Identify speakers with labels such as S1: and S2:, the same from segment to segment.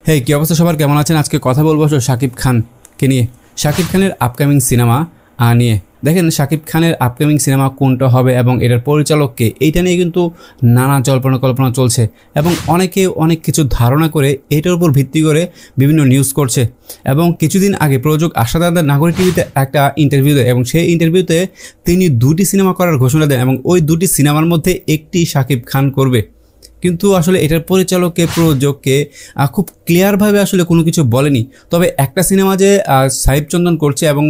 S1: হেই কি অবস্থা সবার, কেমন আছেন? আজকে কথা বলবো শাকিব খানকে নিয়ে। শাকিব খানের আপকামিং সিনেমা নিয়ে। দেখেন শাকিব খানের আপকামিং সিনেমা কোনটা হবে এবং এটার পরিচালককে, এইটা নিয়ে কিন্তু নানা জল্পনা কল্পনা চলছে এবং অনেকে অনেক কিছু ধারণা করে এটার উপর ভিত্তি করে বিভিন্ন নিউজ করছে। এবং কিছুদিন আগে প্রযোজক আশাদ নাগরিক টিভিতে একটা ইন্টারভিউ দেয় এবং সেই ইন্টারভিউতে তিনি 2টি সিনেমা করার ঘোষণা দেন এবং ওই 2টি সিনেমার মধ্যে একটি শাকিব খান করবে। কিন্তু আসলে এটার পরিচালককে, প্রযোজককে খুব ক্লিয়ারভাবে আসলে কোনো কিছু বলেনি। তবে একটা সিনেমা যে সাইফ চন্দন করছে এবং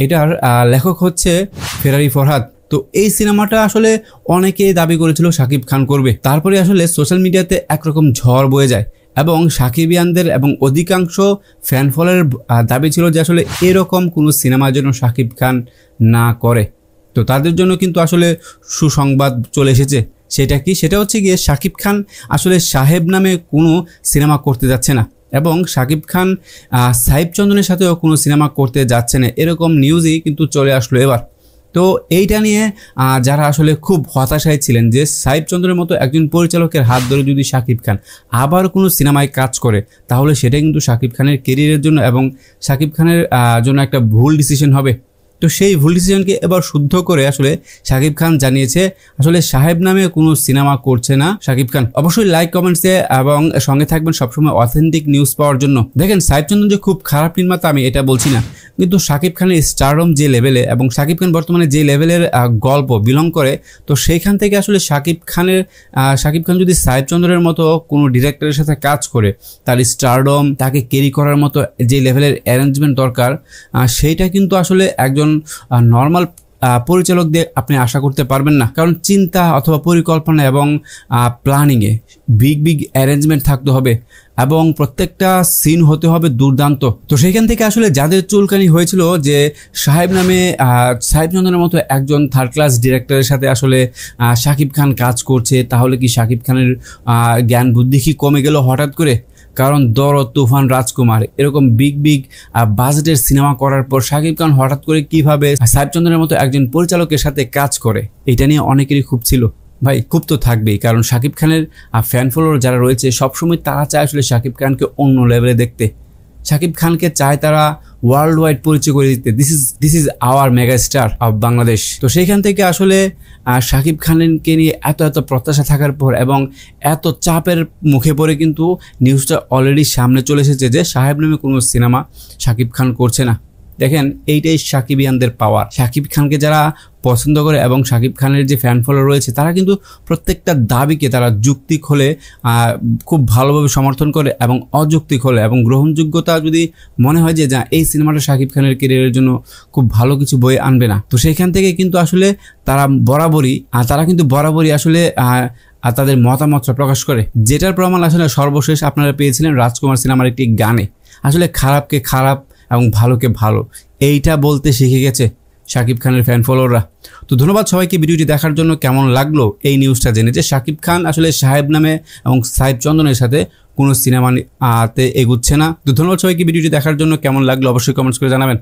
S1: এটার লেখক হচ্ছে ফেরারি ফরহাদ। তো এই সিনেমাটা আসলে অনেকেই দাবি করেছিল শাকিব খান করবে। তারপরে আসলে সোশ্যাল মিডিয়াতে একরকম ঝড় বয়ে যায় এবং সাকিবিয়ানদের এবং অধিকাংশ ফ্যান ফলোয়ারের দাবি ছিল যে আসলে এরকম কোনো সিনেমা যেন শাকিব খান না করে। তো তাদের জন্য কিন্তু আসলে সুসংবাদ চলে এসেছে। সেটা কি? সেটা হচ্ছে গিয়ে শাকিব খান আসলে সাহেব নামে কোনো সিনেমা করতে যাচ্ছে না এবং শাকিব খান সাইফ চন্দনের সাথেও কোনো সিনেমা করতে যাচ্ছে না, এরকম নিউজই কিন্তু চলে আসলো এবার। তো এইটা নিয়ে যারা আসলে খুব হতাশায় ছিলেন যে সাইফ চন্দনের মতো একজন পরিচালকের হাত ধরে যদি শাকিব খান আবার কোনো সিনেমায় কাজ করে, তাহলে সেটা কিন্তু শাকিব খানের কেরিয়ারের জন্য এবং শাকিব খানের জন্য একটা ভুল ডিসিশন হবে। তো সেই ভুল ডিসিশনকে এবার শুদ্ধ করে আসলে শাকিব খান জানিয়েছে আসলে সাহেব নামে কোনো সিনেমা করছে না শাকিব খান। অবশ্যই লাইক কমেন্টসে এবং সঙ্গে থাকবেন সবসময় অথেন্টিক নিউজ পাওয়ার জন্য। দেখেন সাইফ চন্দন যে খুব খারাপ নির্মাতা আমি এটা বলছি না, কিন্তু শাকিব খানের স্টারডম যে লেভেলে এবং শাকিব খান বর্তমানে যে লেভেলের গল্প বিলং করে, তো সেইখান থেকে আসলে শাকিব খান যদি সাইফ চন্দনের মতো কোনো ডিরেক্টরের সাথে কাজ করে, তার স্টারডম তাকে ক্যারি করার মতো যে লেভেলের অ্যারেঞ্জমেন্ট দরকার, সেইটা কিন্তু আসলে একজন নর্মাল পরিচালক দিয়ে আপনি আশা করতে পারবেন না। কারণ চিন্তা অথবা পরিকল্পনা এবং প্ল্যানিংয়ে বিগ অ্যারেঞ্জমেন্ট থাকতে হবে এবং প্রত্যেকটা সিন হতে হবে দুর্দান্ত। তো সেইখান থেকে আসলে যাদের চুলকানি হয়েছিল যে সাহেব চন্দনের মতো একজন থার্ড ক্লাস ডিরেক্টরের সাথে আসলে শাকিব খান কাজ করছে, তাহলে কি শাকিব খানের জ্ঞান বুদ্ধি কি কমে গেল হঠাৎ করে? কারণ দরদ, তুফান, রাজকুমার এরকম বিগ বাজেটের সিনেমা করার পর শাকিব খান হঠাৎ করে কিভাবে সাহেব চন্দনের মতো একজন পরিচালকের সাথে কাজ করে, এটা নিয়ে অনেকেরই খুব ছিল। ভাই খুব তো থাকবেই, কারণ শাকিব খানের ফ্যান ফলোয়ার যারা রয়েছে সবসময় তারা চায় আসলে শাকিব খানকে অন্য লেভেলে দেখতে। শাকিব খানকে চায় তারা ওয়ার্ল্ড ওয়াইড পরিচয় করে দিতে, this is our mega star of Bangladesh. তো সেইখান থেকে আসলে শাকিব খানকে নিয়ে এত প্রত্যাশা থাকার পর এবং এত চাপের মুখে পড়ে কিন্তু নিউজটা অলরেডি সামনে চলে এসেছে যে সাহেব নামে কোনো সিনেমা শাকিব খান করছে না। দেখেন এইটাই সাকিবিয়ানদের পাওয়ার। শাকিব খানকে যারা পছন্দ করে এবং শাকিব খানের যে ফ্যান ফলোয়ার রয়েছে তারা কিন্তু প্রত্যেকটা দাবিকে তারা যৌক্তিক হলে খুব ভালোভাবে সমর্থন করে এবং অযৌক্তিক হলে এবং গ্রহণযোগ্যতা যদি মনে হয় যে এই সিনেমাটা শাকিব খানের ক্যারিয়ারের জন্য খুব ভালো কিছু বয়ে আনবে না, তো সেইখান থেকে কিন্তু আসলে তারা বরাবরই আসলে তাদের মতামতটা প্রকাশ করে। যেটার প্রমাণ আসলে সর্বশেষ আপনারা পেয়েছিলেন রাজকুমার সিনেমার একটি গানে। আসলে খারাপকে খারাপ এবং ভালোকে ভালো এইটা বলতে শিখে গেছে শাকিব খানের ফ্যান ফলোয়াররা। তো ধন্যবাদ সবাইকে ভিডিওটি দেখার জন্য। কেমন লাগলো এই নিউজটা জেনে যে শাকিব খান আসলে সাহেব নামে এবং সাইফ চন্দনের সাথে কোনো সিনেমাতে এগুচ্ছে না? তো ধন্যবাদ সবাইকে ভিডিওটি দেখার জন্য। কেমন লাগলো অবশ্যই কমেন্টস করে জানাবেন।